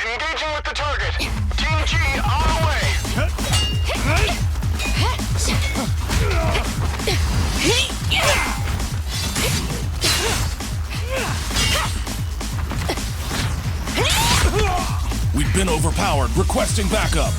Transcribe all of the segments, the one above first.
Engaging with the target. Team G on the way. We've been overpowered. Requesting backup.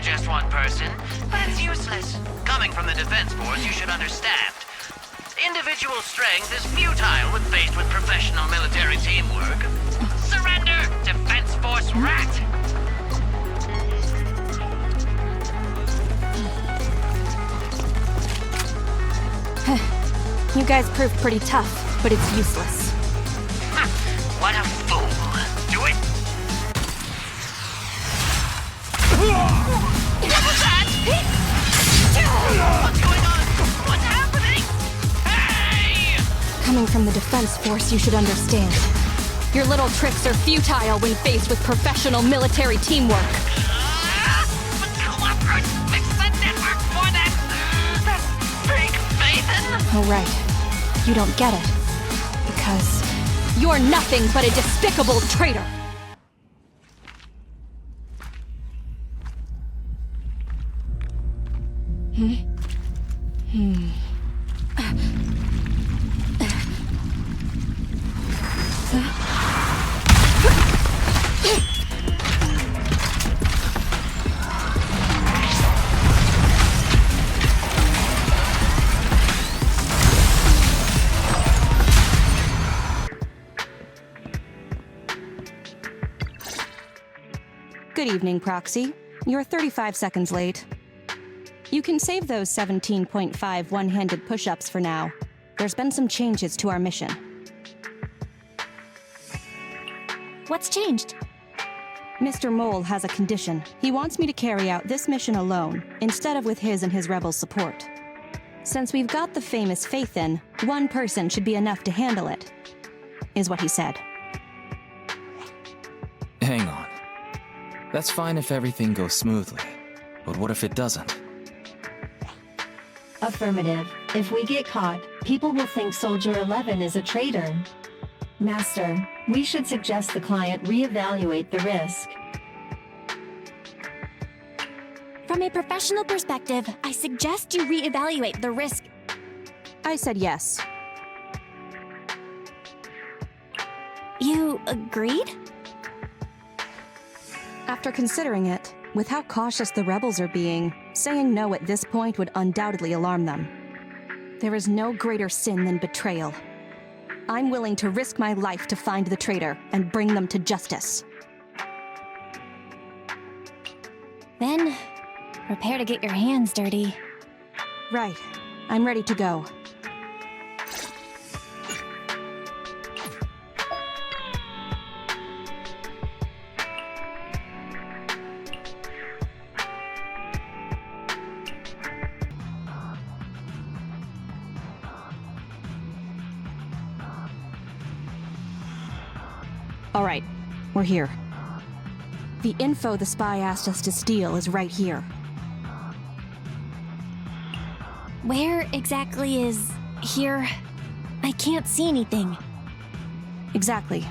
Just one person, but it's useless. Coming from the Defense Force, you should understand. Individual strength is futile when faced with professional military teamwork. Surrender, Defense Force rat! You guys proved pretty tough, but it's useless. What a fool. Do it! What was that? What's going on? What's happening? Hey! Coming from the Defense Force, you should understand. Your little tricks are futile when faced with professional military teamwork. But cooperate! Fix the network for that fake Nathan! Oh, right. You don't get it. Because you're nothing but a despicable traitor! Good evening, Proxy. You're 35 seconds late. You can save those 17.5 one-handed push-ups for now. There's been some changes to our mission. What's changed? Mr. Mole has a condition. He wants me to carry out this mission alone, instead of with his and his rebels' support. Since we've got the famous Faith in, one person should be enough to handle it, is what he said. Hang on. That's fine if everything goes smoothly, but what if it doesn't? Affirmative. If we get caught, people will think Soldier 11 is a traitor. Master, we should suggest the client reevaluate the risk. From a professional perspective, I suggest you reevaluate the risk. I said yes. You agreed? After considering it, with how cautious the rebels are being, saying no at this point would undoubtedly alarm them. There is no greater sin than betrayal. I'm willing to risk my life to find the traitor and bring them to justice. Then, prepare to get your hands dirty. Right. I'm ready to go. All right, we're here. The info the spy asked us to steal is right here. Where exactly is here? I can't see anything. Exactly.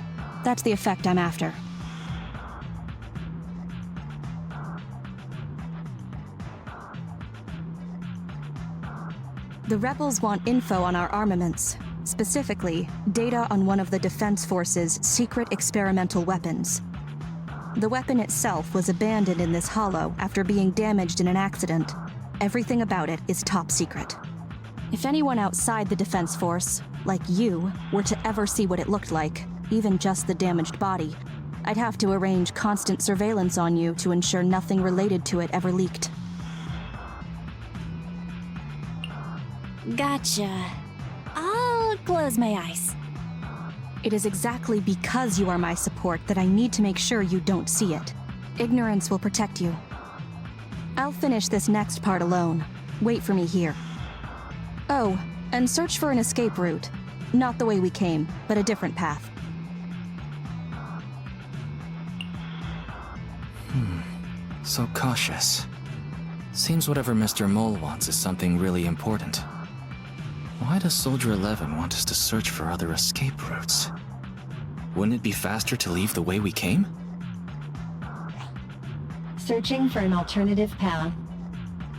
That's the effect I'm after. The rebels want info on our armaments. Specifically, data on one of the Defense Force's secret experimental weapons. The weapon itself was abandoned in this hollow after being damaged in an accident. Everything about it is top secret. If anyone outside the Defense Force, like you, were to ever see what it looked like, even just the damaged body, I'd have to arrange constant surveillance on you to ensure nothing related to it ever leaked. Gotcha. I'll close my eyes. It is exactly because you are my support that I need to make sure you don't see it. Ignorance will protect you. I'll finish this next part alone. Wait for me here. Oh, and search for an escape route. Not the way we came, but a different path. So cautious. Seems whatever Mr. Mole wants is something really important. Why does Soldier 11 want us to search for other escape routes? Wouldn't it be faster to leave the way we came? Searching for an alternative path.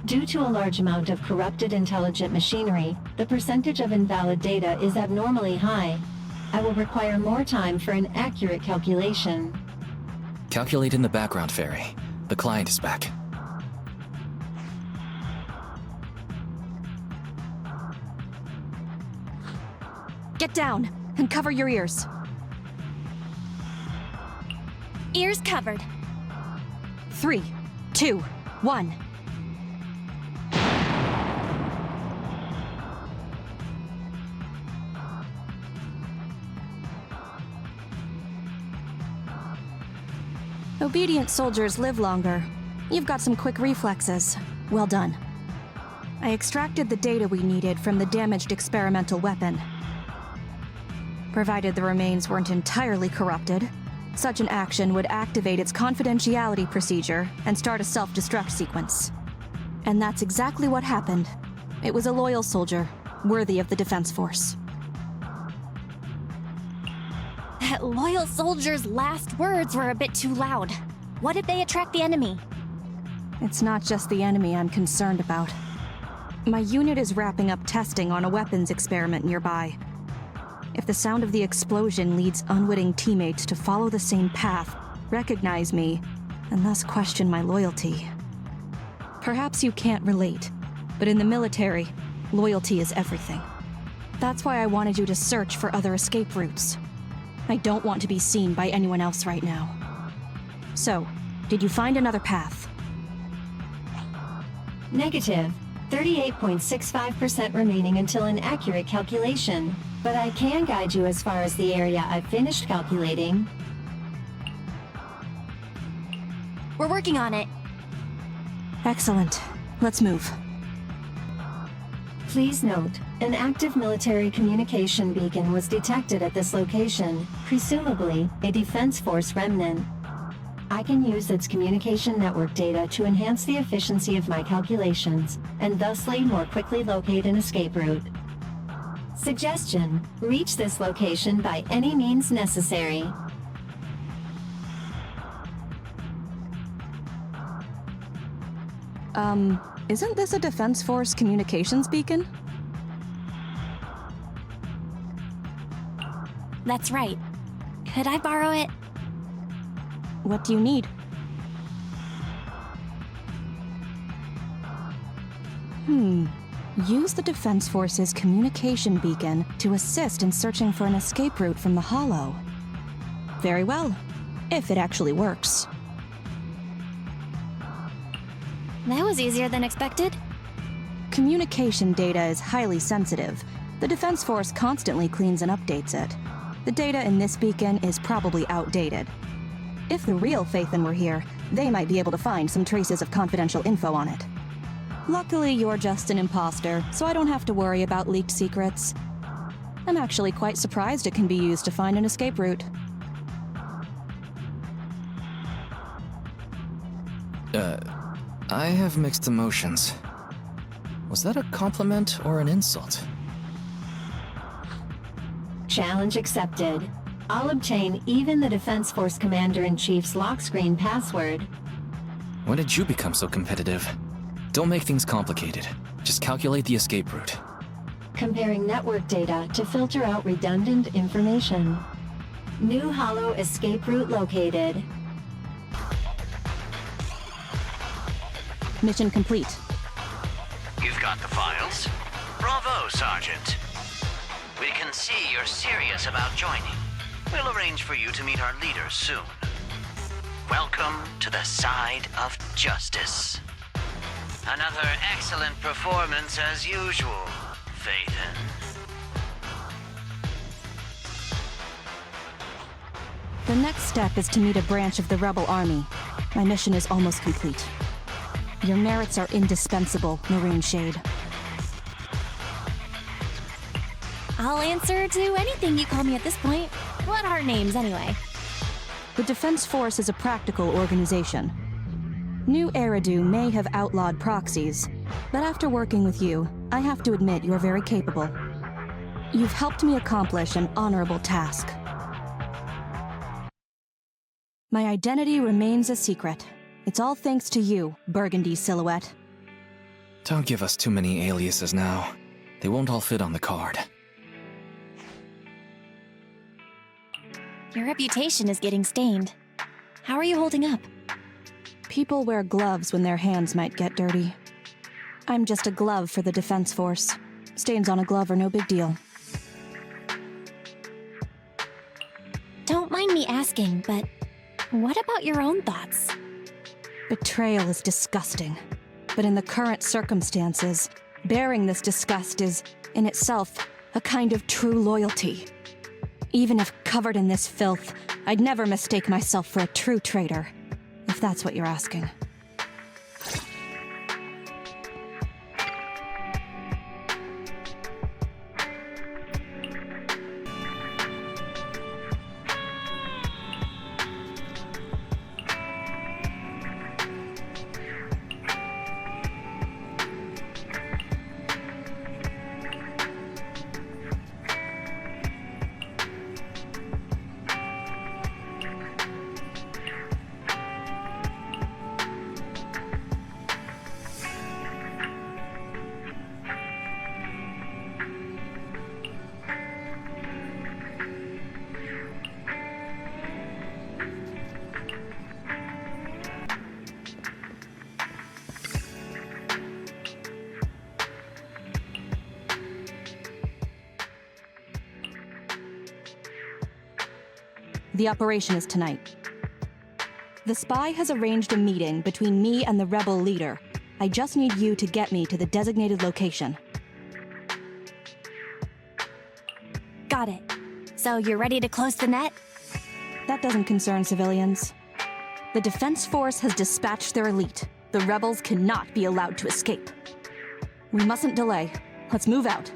Due to a large amount of corrupted intelligent machinery, the percentage of invalid data is abnormally high. I will require more time for an accurate calculation. Calculate in the background, Fairy. The client is back. Get down and cover your ears. Ears covered. 3, 2, 1. Obedient soldiers live longer. You've got some quick reflexes. Well done. I extracted the data we needed from the damaged experimental weapon. Provided the remains weren't entirely corrupted, such an action would activate its confidentiality procedure and start a self-destruct sequence. And that's exactly what happened. It was a loyal soldier, worthy of the Defense Force. That loyal soldier's last words were a bit too loud. What if they attract the enemy? It's not just the enemy I'm concerned about. My unit is wrapping up testing on a weapons experiment nearby. If the sound of the explosion leads unwitting teammates to follow the same path, recognize me, and thus question my loyalty. Perhaps you can't relate, but in the military, loyalty is everything. That's why I wanted you to search for other escape routes. I don't want to be seen by anyone else right now. So, did you find another path? Negative. 38.65% remaining until an accurate calculation. But I can guide you as far as the area I've finished calculating. We're working on it. Excellent. Let's move. Please note, an active military communication beacon was detected at this location, presumably a Defense Force remnant. I can use its communication network data to enhance the efficiency of my calculations, and thusly more quickly locate an escape route. Suggestion: reach this location by any means necessary. Isn't this a Defense Force communications beacon? That's right. Could I borrow it? What do you need? Use the Defense Force's communication beacon to assist in searching for an escape route from the Hollow. Very well, if it actually works. That was easier than expected. Communication data is highly sensitive. The Defense Force constantly cleans and updates it. The data in this beacon is probably outdated. If the real Phaethon were here, they might be able to find some traces of confidential info on it. Luckily, you're just an imposter, so I don't have to worry about leaked secrets. I'm actually quite surprised it can be used to find an escape route. I have mixed emotions. Was that a compliment or an insult? Challenge accepted. I'll obtain even the Defense Force Commander-in-Chief's lock screen password. When did you become so competitive? Don't make things complicated. Just calculate the escape route. Comparing network data to filter out redundant information. New Hollow escape route located. Mission complete. You've got the files? Bravo, Sergeant. We can see you're serious about joining. We'll arrange for you to meet our leader soon. Welcome to the side of justice. Another excellent performance as usual, Phaethon. The next step is to meet a branch of the Rebel Army. My mission is almost complete. Your merits are indispensable, Maroon Shade. I'll answer to anything you call me at this point. What are names, anyway? The Defense Force is a practical organization. New Eridu may have outlawed proxies, but after working with you, I have to admit you're very capable. You've helped me accomplish an honorable task. My identity remains a secret. It's all thanks to you, Burgundy Silhouette. Don't give us too many aliases now. They won't all fit on the card. Your reputation is getting stained. How are you holding up? People wear gloves when their hands might get dirty. I'm just a glove for the Defense Force. Stains on a glove are no big deal. Don't mind me asking, but what about your own thoughts? Betrayal is disgusting. But in the current circumstances, bearing this disgust is, in itself, a kind of true loyalty. Even if covered in this filth, I'd never mistake myself for a true traitor, if that's what you're asking. The operation is tonight. The spy has arranged a meeting between me and the rebel leader. I just need you to get me to the designated location. Got it. So you're ready to close the net? That doesn't concern civilians. The Defense Force has dispatched their elite. The rebels cannot be allowed to escape. We mustn't delay. Let's move out.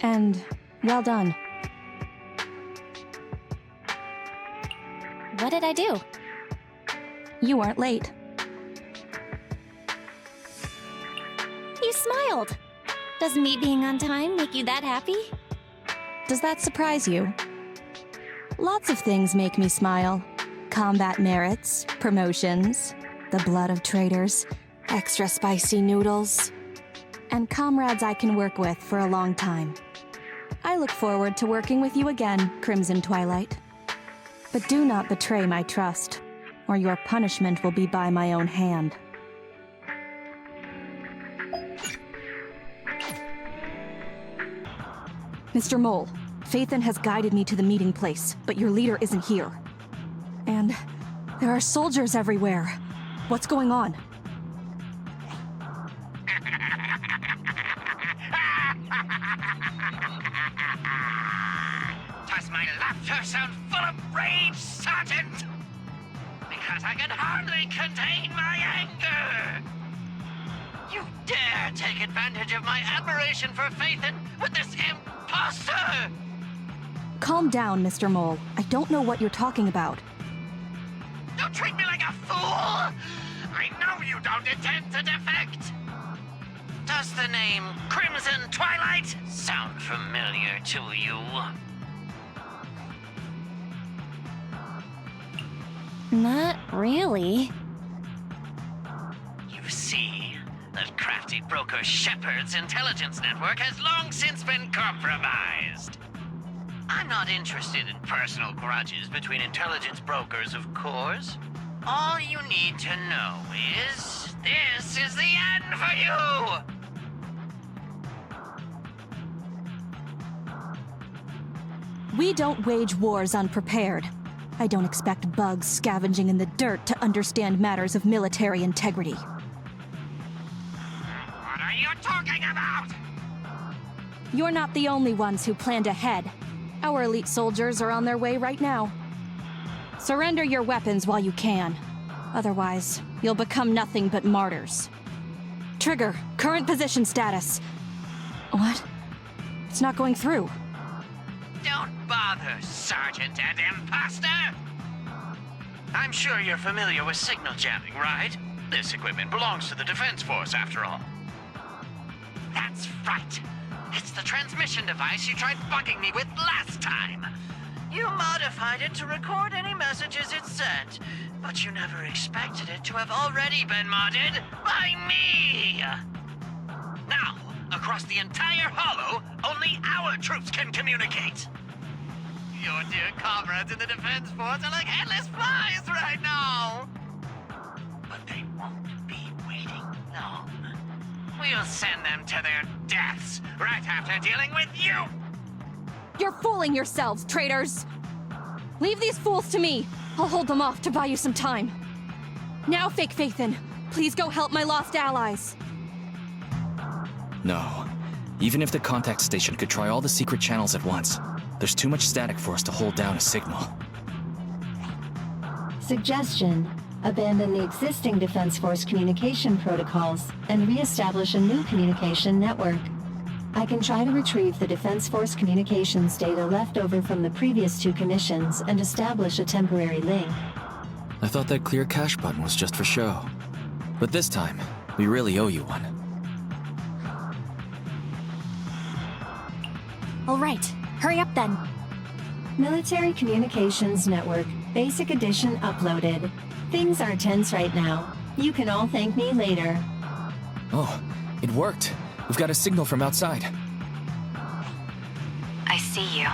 And well done. What did I do? You weren't late. You smiled. Does me being on time make you that happy? Does that surprise you? Lots of things make me smile. Combat merits, promotions, the blood of traitors, extra spicy noodles, and comrades I can work with for a long time. I look forward to working with you again, Crimson Twilight. But do not betray my trust, or your punishment will be by my own hand. Mr. Mole, Phaethon has guided me to the meeting place, but your leader isn't here. And there are soldiers everywhere. What's going on? Does my laughter sound full of rage, Sergeant? Because I can hardly contain my anger! You dare take advantage of my admiration for Phaethon with this imposter! Calm down, Mr. Mole. I don't know what you're talking about. Don't treat me like a fool! I know you don't intend to defect! Does the name Crimson Twilight sound familiar to you? Not really. You see, that crafty broker Shepard's intelligence network has long since been compromised. I'm not interested in personal grudges between intelligence brokers, of course. All you need to know is, this is the end for you! We don't wage wars unprepared. I don't expect bugs scavenging in the dirt to understand matters of military integrity. What are you talking about? You're not the only ones who planned ahead. Our elite soldiers are on their way right now. Surrender your weapons while you can. Otherwise, you'll become nothing but martyrs. Trigger, current position status. What? It's not going through. Don't bother, Sergeant and Imposter! I'm sure you're familiar with signal jamming, right? This equipment belongs to the Defense Force, after all. That's right. It's the transmission device you tried bugging me with last time. You modified it to record any messages it sent, but you never expected it to have already been modded by me! Now, across the entire Hollow, only our troops can communicate! Your dear comrades in the Defense Force are like headless flies right now! But they won't be waiting long. We'll send them to their deaths right after dealing with you! You're fooling yourselves, traitors! Leave these fools to me. I'll hold them off to buy you some time. Now, Fake Faithin, please go help my lost allies. No. Even if the contact station could try all the secret channels at once, there's too much static for us to hold down a signal. Suggestion: abandon the existing Defense Force communication protocols and re-establish a new communication network. I can try to retrieve the Defense Force communications data left over from the previous 2 commissions and establish a temporary link. I thought that clear cache button was just for show. But this time, we really owe you one. All right, hurry up then. Military Communications Network, Basic Edition uploaded. Things are tense right now. You can all thank me later. Oh, it worked. We've got a signal from outside. I see you.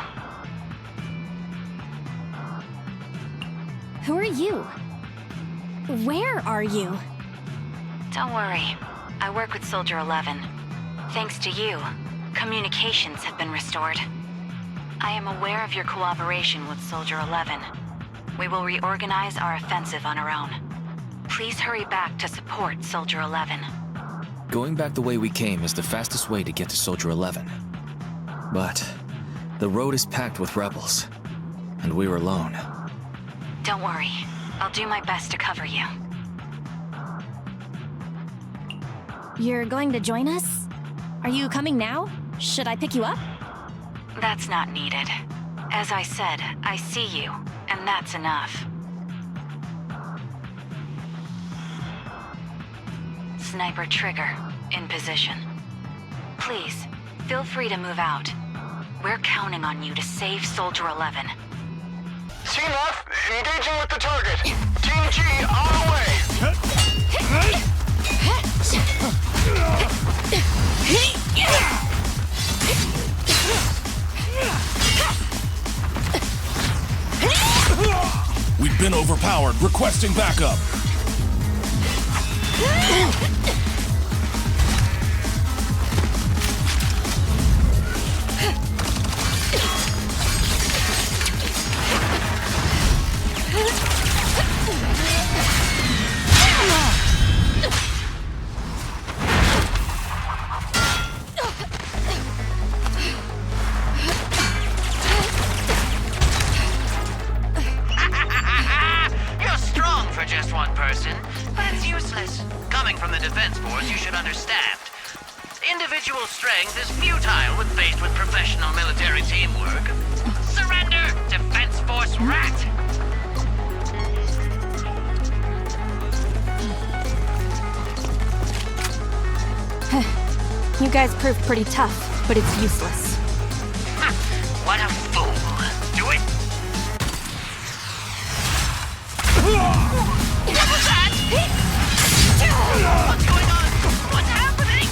Who are you? Where are you? Don't worry. I work with Soldier 11. Thanks to you, communications have been restored. I am aware of your cooperation with Soldier 11. We will reorganize our offensive on our own. Please hurry back to support Soldier 11. Going back the way we came is the fastest way to get to Soldier 11. But the road is packed with rebels, and we're alone. Don't worry. I'll do my best to cover you. You're going to join us? Are you coming now? Should I pick you up? That's not needed. As I said, I see you, and that's enough. Sniper trigger, in position. Please, feel free to move out. We're counting on you to save Soldier 11. CMF, engaging with the target. Team G, on the way. We've been overpowered. Requesting backup. You're strong for just one person, but it's useless. Coming from the Defense Force, you should understand. Individual strength is futile when faced with professional military teamwork. Surrender, Defense Force rat! You guys proved pretty tough, but it's useless. What a fool. Do it! What was that? What's going on? What's happening?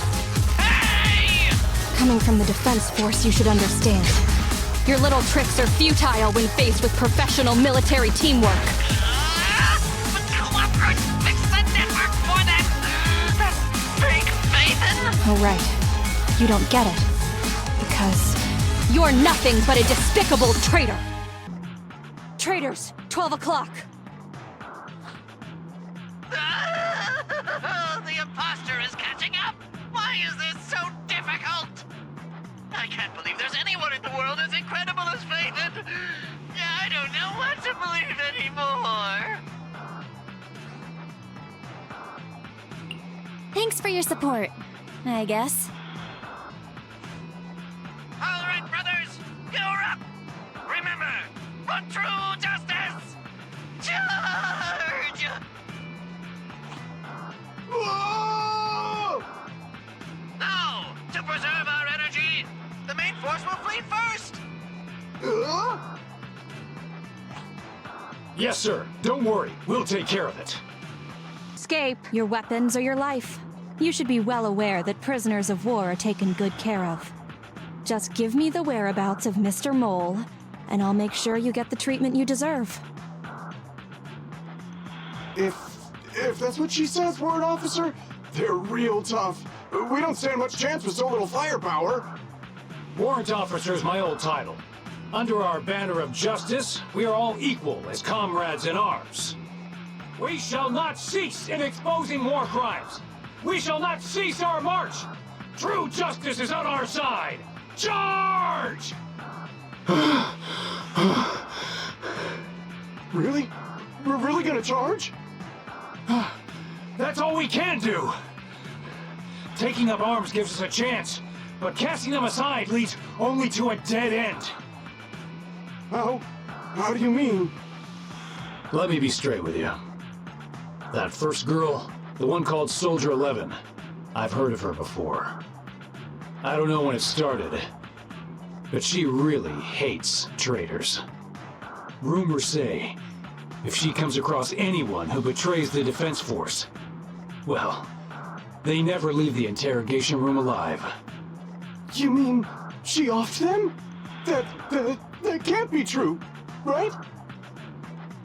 Hey! Coming from the Defense Force, you should understand. Your little tricks are futile when faced with professional military teamwork. But cooperate! Fix the network for them! That's fake Faithin! Oh, right. You don't get it. Because you're nothing but a despicable traitor. Traitors, 12 o'clock. The imposter is catching up! Why is this so difficult? I can't believe there's anyone in the world as incredible as Faithin! Yeah, I don't know what to believe anymore. Thanks for your support, I guess. All right, brothers, you're up. Remember, for true justice, charge! Whoa! Now, to preserve our energy, the main force will flee first. Yes, sir. Don't worry. We'll take care of it. Escape, your weapons, or your life. You should be well aware that prisoners of war are taken good care of. Just give me the whereabouts of Mr. Mole, and I'll make sure you get the treatment you deserve. If that's what she says, Warrant Officer, they're real tough. We don't stand much chance with so little firepower. Warrant Officer is my old title. Under our banner of justice, we are all equal as comrades in arms. We shall not cease in exposing war crimes. We shall not cease our march. True justice is on our side. Charge! Really? We're really gonna charge? That's all we can do. Taking up arms gives us a chance, but casting them aside leads only to a dead end. How do you mean? Let me be straight with you. That first girl, the one called Soldier 11, I've heard of her before. I don't know when it started, but she really hates traitors. Rumors say, if she comes across anyone who betrays the Defense Force, well, they never leave the interrogation room alive. You mean she offed them? That can't be true, right?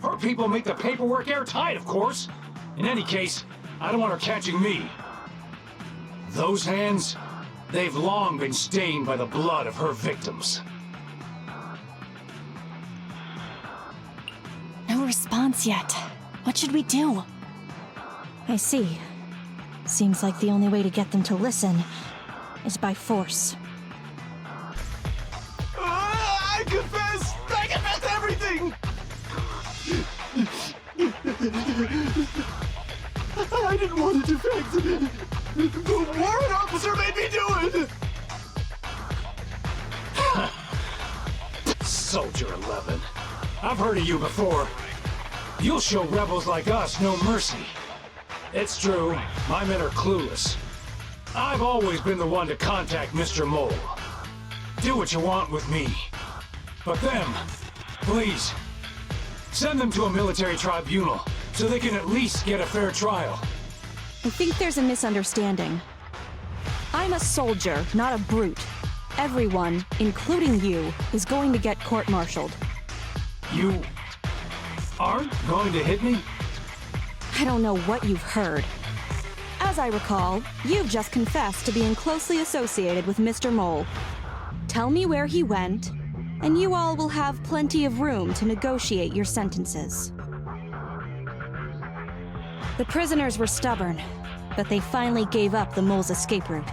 Her people make the paperwork airtight, of course. In any case, I don't want her catching me. Those hands, they've long been stained by the blood of her victims. No response yet. What should we do? I see. Seems like the only way to get them to listen is by force. I confess everything! I didn't want to defect. The warrant officer made me do it! Soldier 11. I've heard of you before. You'll show rebels like us no mercy. It's true, my men are clueless. I've always been the one to contact Mr. Mole. Do what you want with me. But them, please, send them to a military tribunal so they can at least get a fair trial. I think there's a misunderstanding. I'm a soldier, not a brute. Everyone, including you, is going to get court-martialed. You aren't going to hit me? I don't know what you've heard. As I recall, you've just confessed to being closely associated with Mr. Mole. Tell me where he went, and you all will have plenty of room to negotiate your sentences. The prisoners were stubborn, but they finally gave up the Mole's escape route.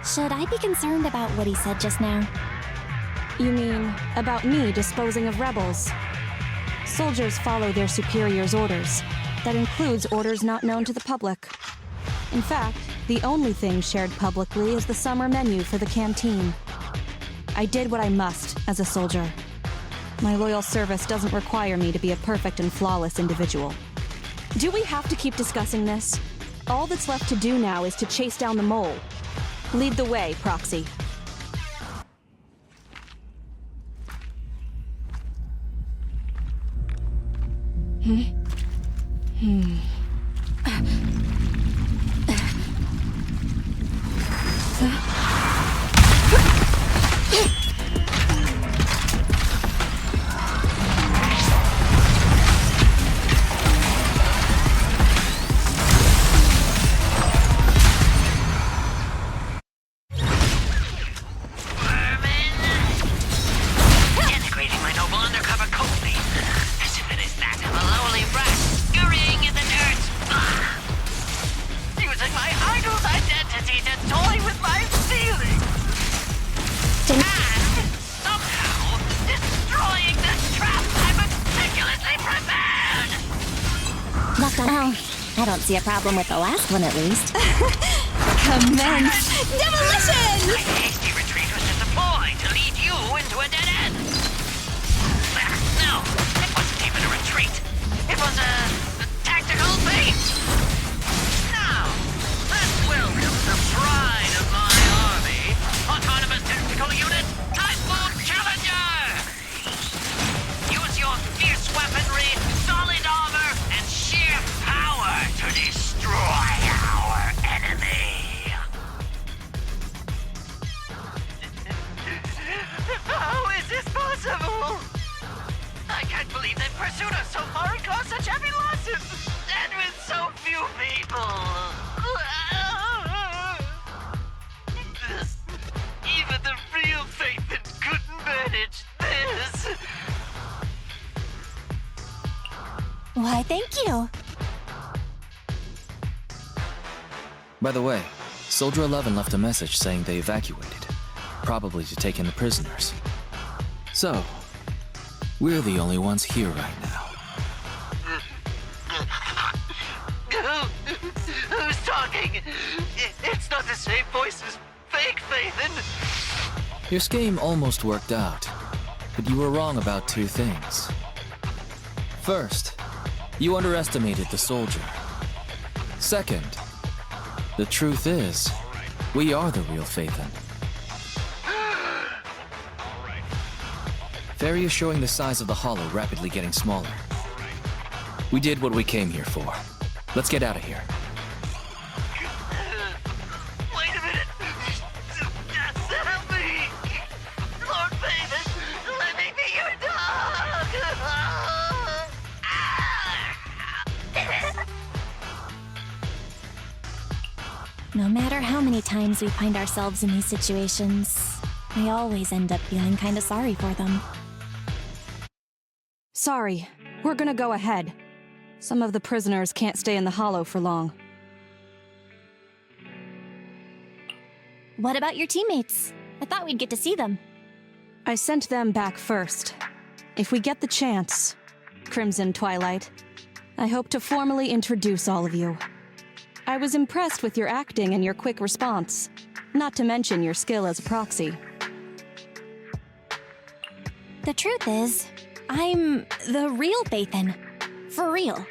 Should I be concerned about what he said just now? You mean about me disposing of rebels? Soldiers follow their superiors' orders. That includes orders not known to the public. In fact, the only thing shared publicly is the summer menu for the canteen. I did what I must as a soldier. My loyal service doesn't require me to be a perfect and flawless individual. Do we have to keep discussing this? All that's left to do now is to chase down the Mole. Lead the way, Proxy. Integrating my noble undercover code name. As if it is that of a lowly rat scurrying in the dirt. Oh, I don't see a problem with the last one at least. Commence demolition! My hasty retreat was just a ploy to lead you into a dead end. No, it wasn't even a retreat. It was a tactical feint. Now, let's welcome the pride of my army, Autonomous Tactical Unit, Typhoon Challenger! Use your fierce weaponry, solid armor, and sheer power to destroy our enemy! How is this possible? I can't believe they've pursued us so far and caused such heavy losses! And with so few people! Even the real Phaethon couldn't manage this! Why, thank you. By the way, Soldier 11 left a message saying they evacuated, probably to take in the prisoners. So, we're the only ones here right now. Who's talking? It's not the same voice as fake Phaethon. Your scheme almost worked out, but you were wrong about two things. First, you underestimated the soldier. Second, the truth is, we are the real Phaethon. Fairy is showing the size of the hollow rapidly getting smaller. We did what we came here for. Let's get out of here. Wait a minute! Help me! Lord Phaethon, let me be your dog! No matter how many times we find ourselves in these situations, I always end up feeling kinda sorry for them. Sorry, we're gonna go ahead. Some of the prisoners can't stay in the hollow for long. What about your teammates? I thought we'd get to see them. I sent them back first. If we get the chance, Crimson Twilight, I hope to formally introduce all of you. I was impressed with your acting and your quick response, not to mention your skill as a proxy. The truth is, I'm the real Phaethon. For real.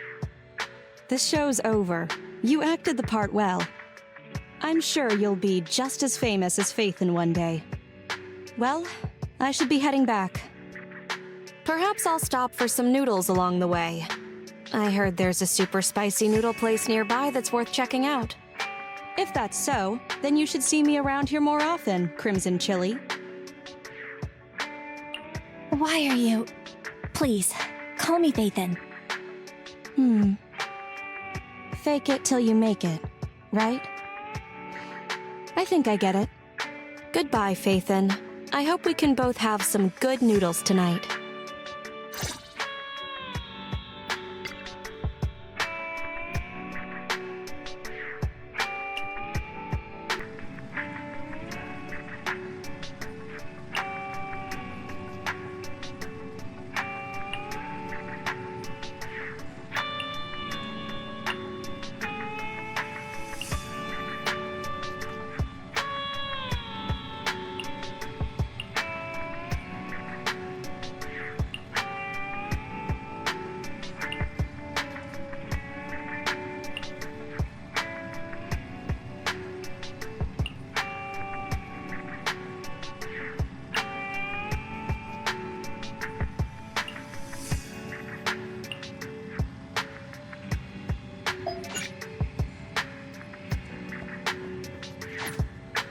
This show's over. You acted the part well. I'm sure you'll be just as famous as Phaethon one day. Well, I should be heading back. Perhaps I'll stop for some noodles along the way. I heard there's a super spicy noodle place nearby that's worth checking out. If that's so, then you should see me around here more often, Crimson Chili. Why are you... Please, call me Phaethon. Fake it till you make it, right? I think I get it. Goodbye, Phaethon. I hope we can both have some good noodles tonight.